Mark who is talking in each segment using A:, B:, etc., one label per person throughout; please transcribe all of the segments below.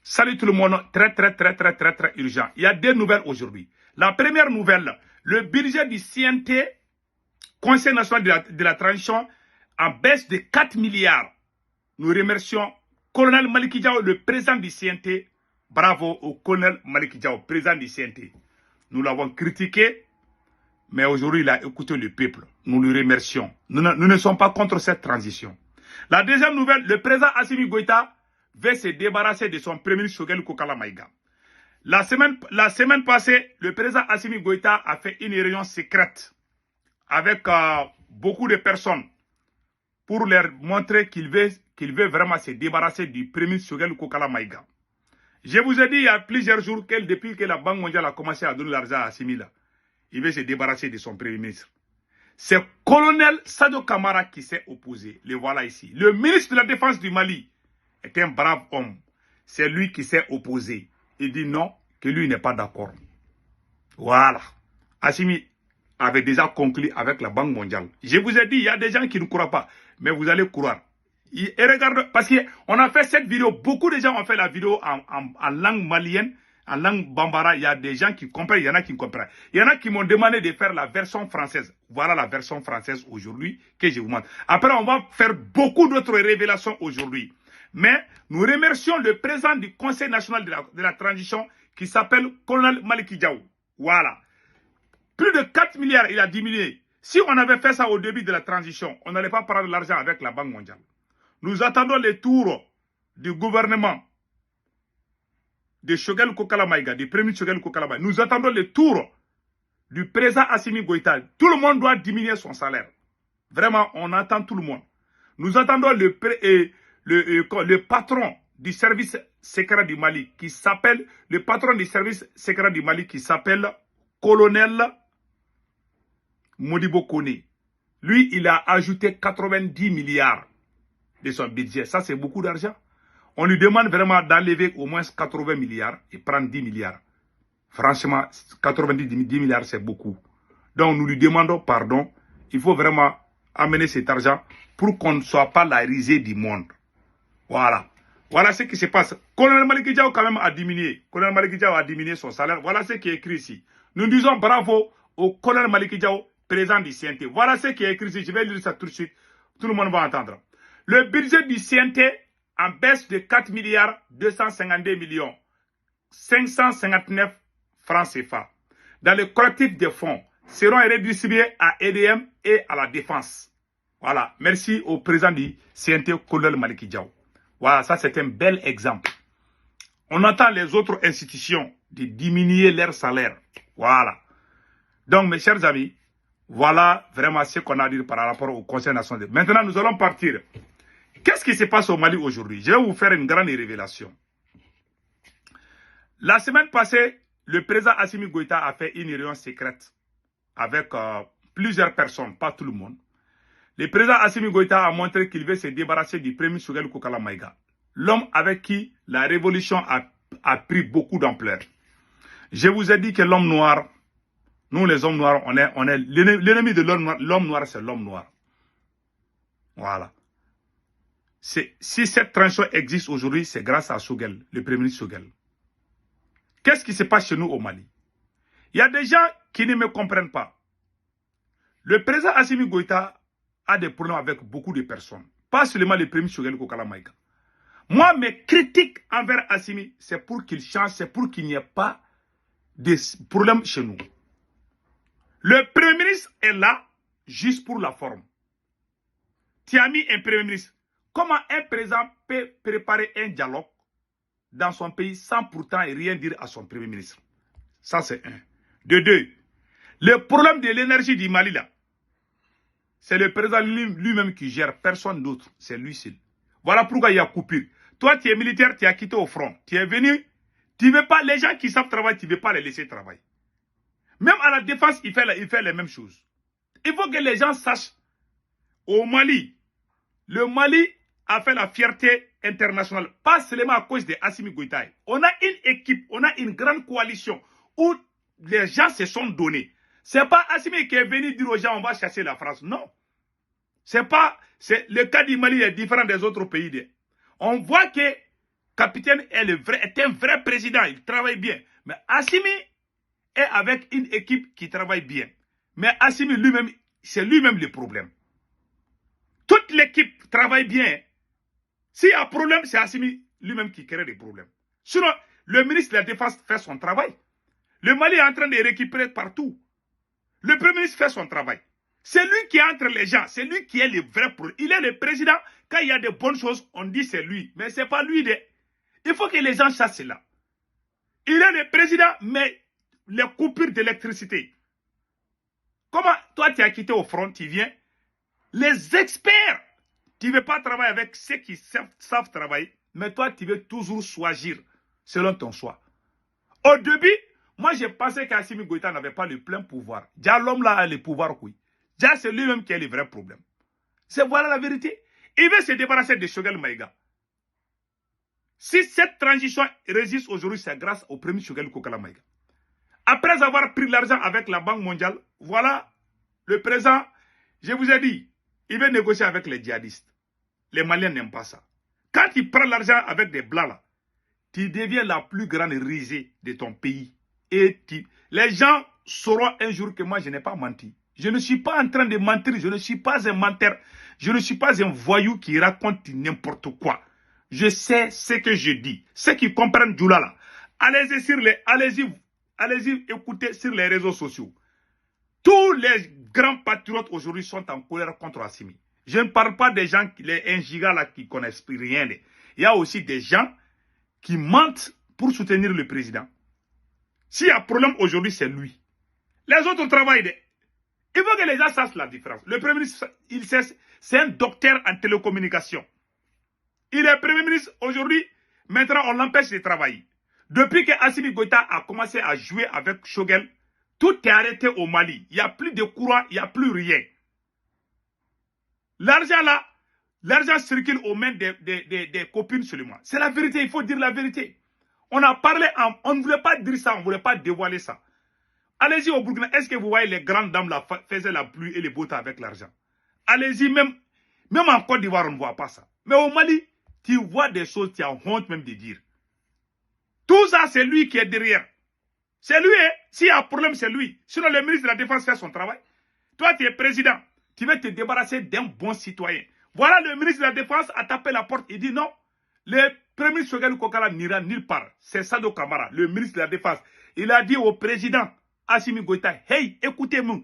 A: Salut tout le monde, très urgent. Il y a deux nouvelles aujourd'hui. La première nouvelle, le budget du CNT, Conseil national de la transition, en baisse de 4 milliards. Nous remercions Colonel Maliki Diao, le président du CNT. Bravo au Colonel Maliki Diao, président du CNT. Nous l'avons critiqué, mais aujourd'hui il a écouté le peuple. Nous le remercions. Nous ne sommes pas contre cette transition. La deuxième nouvelle, le président Assimi Goïta veut se débarrasser de son premier ministre Choguel Kokala Maïga. La semaine passée, le président Assimi Goïta a fait une réunion secrète avec beaucoup de personnes pour leur montrer qu'il veut vraiment se débarrasser du premier ministre Choguel Kokala Maïga. Je vous ai dit il y a plusieurs jours que depuis que la Banque mondiale a commencé à donner l'argent à Assimi, il veut se débarrasser de son premier ministre. C'est colonel Sadio Kamara qui s'est opposé. Le voilà ici. Le ministre de la Défense du Mali est un brave homme. C'est lui qui s'est opposé. Il dit non, que lui n'est pas d'accord. Voilà. Assimi avait déjà conclu avec la Banque mondiale. Je vous ai dit, il y a des gens qui ne croient pas. Mais vous allez croire. Et regarde, parce qu'on a fait cette vidéo, beaucoup de gens ont fait la vidéo en langue malienne, en langue bambara. Il y a des gens qui comprennent, il y en a qui ne comprennent. Il y en a qui m'ont demandé de faire la version française. Voilà la version française aujourd'hui que je vous montre. Après, on va faire beaucoup d'autres révélations aujourd'hui. Mais nous remercions le président du Conseil national de la transition qui s'appelle Colonel Maliki Diao. Voilà. Plus de 4 milliards, il a diminué. Si on avait fait ça au début de la transition, on n'allait pas prendre l'argent avec la Banque mondiale. Nous attendons les tours du gouvernement de Choguel Kokala Maïga, du premier Choguel Kokala Maïga. Nous attendons les tours du président Assimi Goïta. Tout le monde doit diminuer son salaire. Vraiment, on attend tout le monde. Nous attendons le patron du service secret du Mali qui s'appelle, le patron du service secret du Mali qui s'appelle Colonel Modibo Kone. Lui, il a ajouté 90 milliards de son budget. Ça, c'est beaucoup d'argent. On lui demande vraiment d'enlever au moins 80 milliards et prendre 10 milliards. Franchement, 90 milliards, c'est beaucoup. Donc, nous lui demandons pardon. Il faut vraiment amener cet argent pour qu'on ne soit pas la risée du monde. Voilà. Voilà ce qui se passe. Colonel Maliki Diao quand même a diminué. Colonel Maliki Diao a diminué son salaire. Voilà ce qui est écrit ici. Nous disons bravo au Colonel Maliki Diao, président du CNT. Voilà ce qui est écrit ici. Je vais lire ça tout de suite. Tout le monde va entendre. Le budget du CNT en baisse de 4 milliards 252 millions 559 francs CFA. Dans le collectif des fonds seront redistribués à EDM et à la défense. Voilà. Merci au président du CNT, Colonel Maliki Diao. Voilà, ça c'est un bel exemple. On entend les autres institutions de diminuer leur salaire. Voilà. Donc, mes chers amis, voilà vraiment ce qu'on a à dire par rapport au Conseil national. Maintenant, nous allons partir. Qu'est-ce qui se passe au Mali aujourd'hui? Je vais vous faire une grande révélation. La semaine passée, le président Assimi Goïta a fait une réunion secrète avec plusieurs personnes, pas tout le monde. Le président Assimi Goïta a montré qu'il veut se débarrasser du premier Choguel Kokala Maïga, l'homme avec qui la révolution a pris beaucoup d'ampleur. Je vous ai dit que l'homme noir, nous les hommes noirs, on est l'ennemi de l'homme noir, c'est l'homme noir. Voilà. Si cette transition existe aujourd'hui, c'est grâce à Choguel, le premier ministre Choguel. Qu'est-ce qui se passe chez nous au Mali? Il y a des gens qui ne me comprennent pas. Le président Assimi Goïta a des problèmes avec beaucoup de personnes. Pas seulement le premier Choguel Kokala Maïga. Moi, mes critiques envers Assimi, c'est pour qu'il change, c'est pour qu'il n'y ait pas de problème chez nous. Le premier ministre est là juste pour la forme. Tu as mis un premier ministre. Comment un président peut préparer un dialogue dans son pays sans pourtant rien dire à son premier ministre? Ça, c'est un. De deux, le problème de l'énergie du Mali, là, c'est le président lui-même qui gère, personne d'autre. C'est lui seul. Voilà pourquoi il y a coupure. Toi, tu es militaire, tu as quitté au front. Tu es venu, tu ne veux pas, les gens qui savent travailler, tu ne veux pas les laisser travailler. Même à la défense, il fait les mêmes choses. Il faut que les gens sachent, au Mali, le Mali a fait la fierté internationale, pas seulement à cause de Assimi Goïta. On a une équipe, on a une grande coalition où les gens se sont donnés. Ce n'est pas Assimi qui est venu dire aux gens on va chasser la France. Non. Le cas du Mali est différent des autres pays. On voit que Capitaine est un vrai président, il travaille bien. Mais Assimi est avec une équipe qui travaille bien. Mais Assimi lui-même, c'est lui-même le problème. Toute l'équipe travaille bien. S'il y a un problème, c'est Assimi lui-même qui crée des problèmes. Sinon, le ministre de la Défense fait son travail. Le Mali est en train de récupérer partout. Le Premier ministre fait son travail. C'est lui qui est entre les gens. C'est lui qui est le vrai problème. Il est le président. Quand il y a de bonnes choses, on dit c'est lui. Mais ce n'est pas lui. Il faut que les gens sachent cela. Il est le président, mais les coupures d'électricité. Comment toi tu as quitté au front, tu viens? Les experts, tu ne veux pas travailler avec ceux qui savent travailler, mais toi tu veux toujours choisir selon ton choix. Au début, moi je pensais qu'Assimi Goïta n'avait pas le plein pouvoir. Déjà l'homme là a le pouvoir, oui. Déjà c'est lui-même qui a le vrai problème. C'est voilà la vérité. Il veut se débarrasser de Choguel Maïga. Si cette transition résiste aujourd'hui, c'est grâce au premier Choguel Kokala Maïga. Après avoir pris l'argent avec la Banque mondiale, voilà, le président, je vous ai dit, il veut négocier avec les djihadistes. Les Maliens n'aiment pas ça. Quand il prend l'argent avec des blancs là, tu deviens la plus grande risée de ton pays. Et les gens sauront un jour que moi je n'ai pas menti. Je ne suis pas en train de mentir, je ne suis pas un menteur, je ne suis pas un voyou qui raconte n'importe quoi. Je sais ce que je dis. Ceux qui comprennent Djoula là, allez-y écouter sur les réseaux sociaux. Tous les grands patriotes aujourd'hui sont en colère contre Assimi. Je ne parle pas des gens, les 1 giga là qui connaissent rien. Il y a aussi des gens qui mentent pour soutenir le président. S'il y a un problème aujourd'hui, c'est lui. Les autres travaillent. Il faut que les gens sachent la différence. Le Premier ministre, c'est un docteur en télécommunication. Il est Premier ministre aujourd'hui. Maintenant, on l'empêche de travailler. Depuis que Assimi Goïta a commencé à jouer avec Choguel, tout est arrêté au Mali. Il n'y a plus de courant, il n'y a plus rien. L'argent là, l'argent circule aux mains des copines seulement. C'est la vérité, il faut dire la vérité. On a parlé, on ne voulait pas dire ça, on ne voulait pas dévoiler ça. Allez-y au Burkina, est-ce que vous voyez les grandes dames là faisaient la pluie et les beaux temps avec l'argent? Allez-y, même en Côte d'Ivoire, on ne voit pas ça. Mais au Mali, tu vois des choses, tu as honte même de dire. Tout ça, c'est lui qui est derrière. C'est lui, hein? S'il y a un problème, c'est lui. Sinon, le ministre de la Défense fait son travail. Toi, tu es président. Tu veux te débarrasser d'un bon citoyen. Voilà, le ministre de la Défense a tapé la porte et dit non. Le premier ministre Choguel Kokala n'ira nulle part. C'est Sado Kamara, le ministre de la Défense. Il a dit au président Assimi Goïta, hey, écoutez-moi.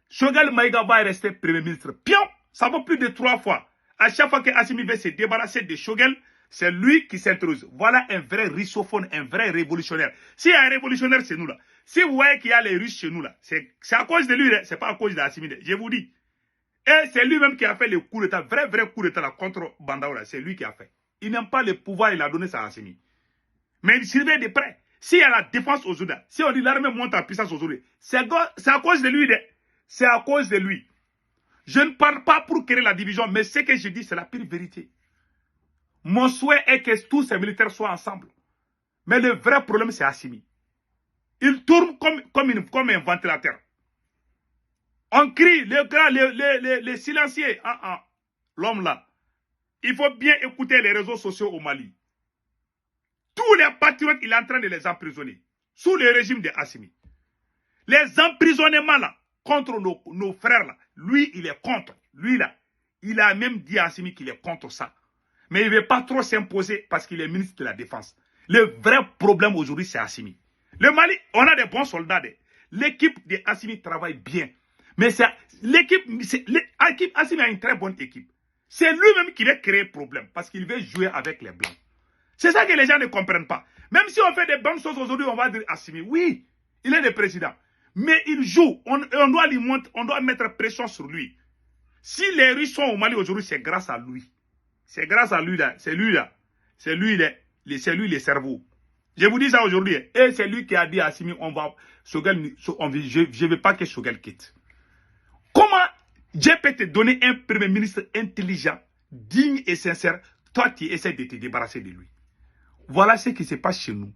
A: Choguel Maïga va rester premier ministre. Pion, ça vaut plus de 3 fois. À chaque fois que Assimi veut se débarrasser de Choguel, c'est lui qui s'introduit. Voilà un vrai russophone, un vrai révolutionnaire. S'il y a un révolutionnaire, c'est nous là. Si vous voyez qu'il y a les Russes chez nous là, c'est à cause de lui, c'est pas à cause d'Assimi. Je vous dis. Et c'est lui-même qui a fait le coup d'état, vrai coup d'état là, contre Bandaoula. C'est lui qui a fait. Il n'aime pas le pouvoir, il a donné ça à Assimi. Mais il surveille de près. S'il y a la défense aujourd'hui, si on dit l'armée monte en puissance aujourd'hui, c'est à cause de lui. C'est à cause de lui. Je ne parle pas pour créer la division, mais ce que je dis, c'est la pure vérité. Mon souhait est que tous ces militaires soient ensemble. Mais le vrai problème, c'est Assimi. Il tourne comme un ventilateur. On crie, les silencieux. L'homme là. Il faut bien écouter les réseaux sociaux au Mali. Tous les patriotes, il est en train de les emprisonner. Sous le régime de Assimi. Les emprisonnements là, contre nos frères là. Lui, il est contre. Lui là, il a même dit à Assimi qu'il est contre ça. Mais il ne veut pas trop s'imposer parce qu'il est ministre de la Défense. Le vrai problème aujourd'hui, c'est Assimi. Le Mali, on a des bons soldats. L'équipe de Assimi travaille bien. Mais l'équipe Assimi a une très bonne équipe. C'est lui-même qui veut créer un problème parce qu'il veut jouer avec les Blancs. C'est ça que les gens ne comprennent pas. Même si on fait des bonnes choses aujourd'hui, on va dire Assimi, oui, il est le président. Mais il joue. On doit mettre pression sur lui. Si les Russes sont au Mali aujourd'hui, c'est grâce à lui. C'est grâce à lui là. C'est lui là. C'est lui le cerveau. Je vous dis ça aujourd'hui. Et c'est lui qui a dit à Assimi, je ne veux pas que Choguel quitte. Comment Dieu peut te donner un premier ministre intelligent, digne et sincère, toi tu essaies de te débarrasser de lui. Voilà ce qui se passe chez nous.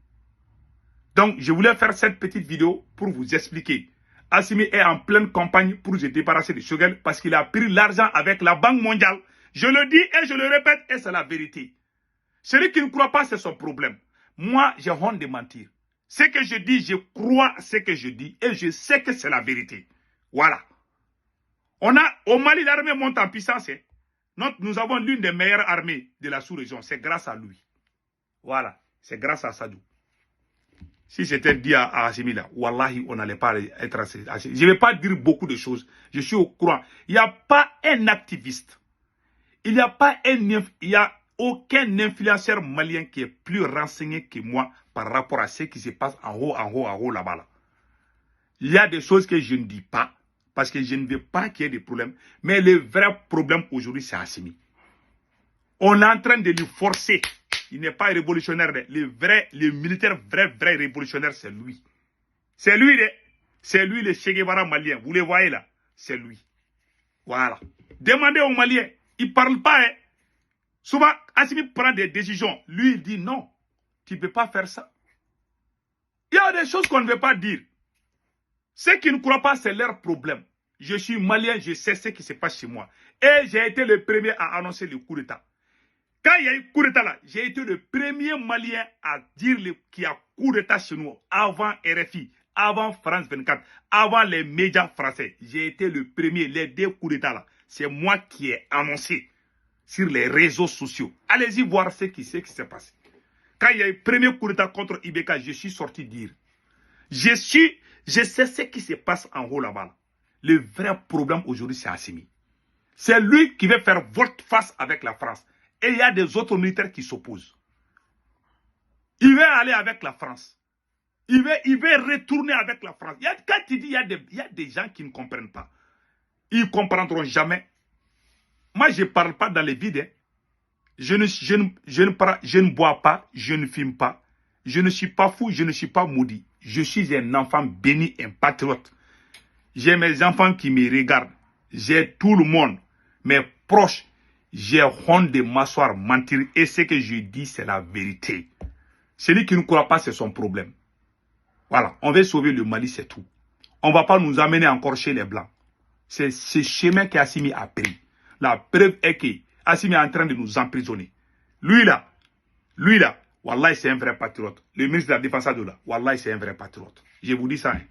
A: Donc, je voulais faire cette petite vidéo pour vous expliquer. Assimi est en pleine campagne pour se débarrasser de Choguel parce qu'il a pris l'argent avec la Banque mondiale. Je le dis et je le répète et c'est la vérité. Celui qui ne croit pas, c'est son problème. Moi, j'ai honte de mentir. Ce que je dis, je crois ce que je dis et je sais que c'est la vérité. Voilà. Au Mali, l'armée monte en puissance. Nous avons l'une des meilleures armées de la sous-région. C'est grâce à lui. Voilà. C'est grâce à Sadou. Si c'était dit à Assimi là, wallahi, on n'allait pas être assez. Je ne vais pas dire beaucoup de choses. Je suis au courant. Il n'y a pas un activiste. Il n'y a aucun influenceur malien qui est plus renseigné que moi par rapport à ce qui se passe en haut, là-bas. Là. Il y a des choses que je ne dis pas parce que je ne veux pas qu'il y ait des problèmes. Mais le vrai problème aujourd'hui, c'est Assimi. On est en train de lui forcer. Il n'est pas révolutionnaire. Le militaire vrai révolutionnaire, c'est lui. C'est lui le Che Guevara malien. Vous le voyez là. C'est lui. Voilà. Demandez aux Maliens. Il ne parle pas. Hein. Souvent, Assimi prend des décisions. Lui, il dit non. Tu ne peux pas faire ça. Il y a des choses qu'on ne veut pas dire. Ceux qui ne croient pas, c'est leur problème. Je suis malien, je sais ce qui se passe chez moi. Et j'ai été le premier à annoncer le coup d'État. Quand il y a eu coup d'État là, j'ai été le premier malien à dire qu'il y a coup d'État chez nous avant RFI, avant France 24, avant les médias français. J'ai été le premier, les deux coups d'État là. C'est moi qui ai annoncé sur les réseaux sociaux. Allez-y voir ce qui s'est passé. Quand il y a eu le premier coup d'État contre Ibeka, je suis sorti dire. Je sais ce qui se passe en haut là-bas. Le vrai problème aujourd'hui, c'est Assimi. C'est lui qui veut faire volte-face avec la France. Et il y a des autres militaires qui s'opposent. Il veut aller avec la France. Il veut retourner avec la France. Quand il dit il y a des gens qui ne comprennent pas. Ils ne comprendront jamais. Moi, je ne parle pas dans les vides. Hein. Je ne bois pas, je ne fume pas. Je ne suis pas fou, je ne suis pas maudit. Je suis un enfant béni, un patriote. J'ai mes enfants qui me regardent. J'ai tout le monde, mes proches. J'ai honte de m'asseoir, mentir. Et ce que je dis, c'est la vérité. Celui qui ne croit pas, c'est son problème. Voilà, on veut sauver le Mali, c'est tout. On ne va pas nous amener encore chez les Blancs. C'est ce chemin qu'Assimi a pris. La preuve est que Assimi est en train de nous emprisonner. Lui là, Wallah, c'est un vrai patriote. Le ministre de la Défense de là, Wallah, c'est un vrai patriote. Je vous dis ça. Hein.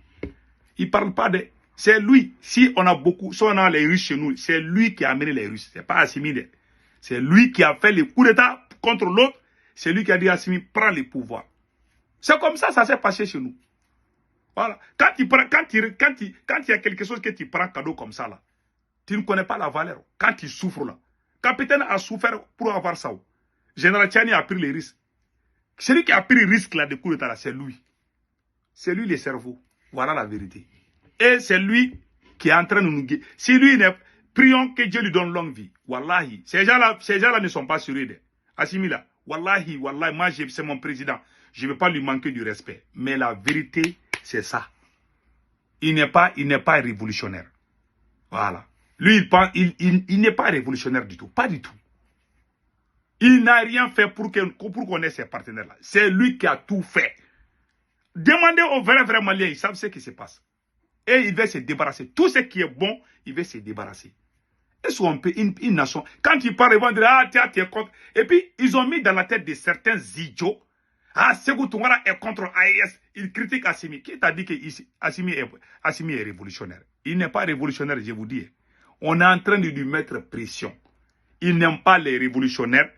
A: Il ne parle pas de... C'est lui. Si on a les Russes chez nous, c'est lui qui a amené les Russes. Ce n'est pas Assimi. C'est lui qui a fait le coup d'État contre l'autre. C'est lui qui a dit à Assimi, prends le pouvoir. C'est comme ça s'est passé chez nous. Voilà. Quand il y a quelque chose que tu prends cadeau comme ça, là, tu ne connais pas la valeur. Quand tu souffres là. Capitaine a souffert pour avoir ça. Général Tchani a pris les risques. Celui qui a pris le risque là de coup d'État, c'est lui. C'est lui le cerveau. Voilà la vérité. Et c'est lui qui est en train de nous guider. Si lui n'est, prions que Dieu lui donne longue vie. Wallahi. Ces gens-là ne sont pas sûrs. Assimi là. Wallahi, moi c'est mon président. Je ne vais pas lui manquer du respect. Mais la vérité, c'est ça. Il n'est pas révolutionnaire. Voilà. Lui, il n'est pas révolutionnaire du tout. Pas du tout. Il n'a rien fait pour qu'on ait ces partenaires-là. C'est lui qui a tout fait. Demandez aux vrais Maliens, ils savent ce qui se passe. Et il veut se débarrasser. Tout ce qui est bon, il veut se débarrasser. Est-ce qu'on peut, une nation, quand ils parlent, ils vont dire, ah, tiens, tu es contre. Et puis, ils ont mis dans la tête de certains idiots, ah, Sékou Toungara est contre AES. Ils critiquent Assimi. Qui t'a dit que Assimi est révolutionnaire? Il n'est pas révolutionnaire, je vous dis. On est en train de lui mettre pression. Il n'aime pas les révolutionnaires.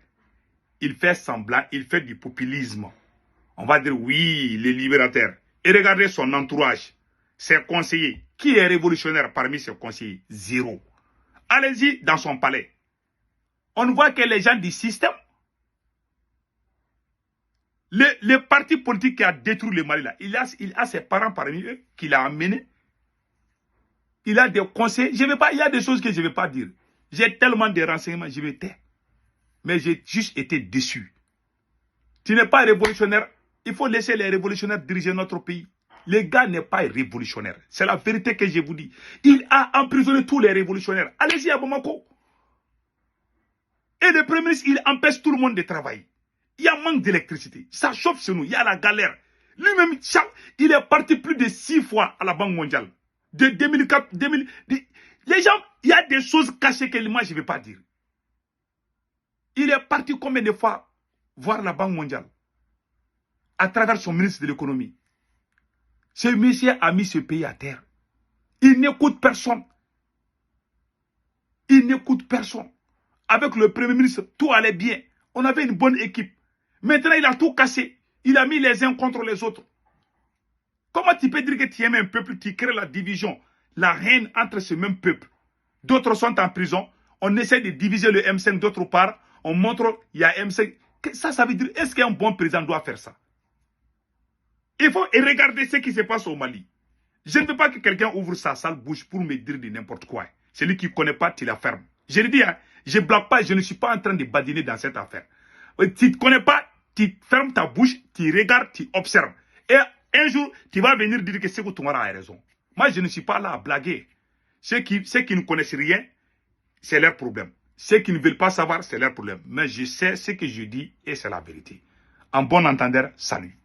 A: Il fait semblant, il fait du populisme. On va dire oui, les libérateurs. Et regardez son entourage, ses conseillers. Qui est révolutionnaire parmi ses conseillers? Zéro. Allez-y dans son palais. On voit que les gens du système, le parti politique qui a détruit le Mali, là, il a ses parents parmi eux, qu'il a amenés. Il a des conseils. Il y a des choses que je ne vais pas dire. J'ai tellement de renseignements, je vais taire. Mais j'ai juste été déçu. Tu n'es pas révolutionnaire. Il faut laisser les révolutionnaires diriger notre pays. Le gars n'est pas révolutionnaire. C'est la vérité que je vous dis. Il a emprisonné tous les révolutionnaires. Allez-y à Bamako. Et le Premier ministre, il empêche tout le monde de travailler. Il y a un manque d'électricité. Ça chauffe chez nous. Il y a la galère. Lui-même, il est parti plus de 6 fois à la Banque mondiale. De 2004, 2000. Les gens, il y a des choses cachées que moi, je ne vais pas dire. Il est parti combien de fois voir la Banque mondiale à travers son ministre de l'économie. Ce monsieur a mis ce pays à terre. Il n'écoute personne. Il n'écoute personne. Avec le premier ministre, tout allait bien. On avait une bonne équipe. Maintenant, il a tout cassé. Il a mis les uns contre les autres. Comment tu peux dire que tu aimes un peuple qui crée la division, la haine entre ce même peuple? D'autres sont en prison. On essaie de diviser le M5 d'autre part. On montre il y a M5. Ça veut dire, est-ce qu'un bon président doit faire ça? Il faut regarder ce qui se passe au Mali. Je ne veux pas que quelqu'un ouvre sa sale bouche pour me dire de n'importe quoi. Celui qui ne connaît pas, tu la fermes. Je le dis, hein, je ne blague pas, je ne suis pas en train de badiner dans cette affaire. Tu ne connais pas, tu fermes ta bouche, tu regardes, tu observes. Et un jour, tu vas venir dire que Sékou Toumara a raison. Moi, je ne suis pas là à blaguer. Ceux qui ne connaissent rien, c'est leur problème. Ceux qui ne veulent pas savoir, c'est leur problème. Mais je sais ce que je dis et c'est la vérité. En bon entendeur, salut.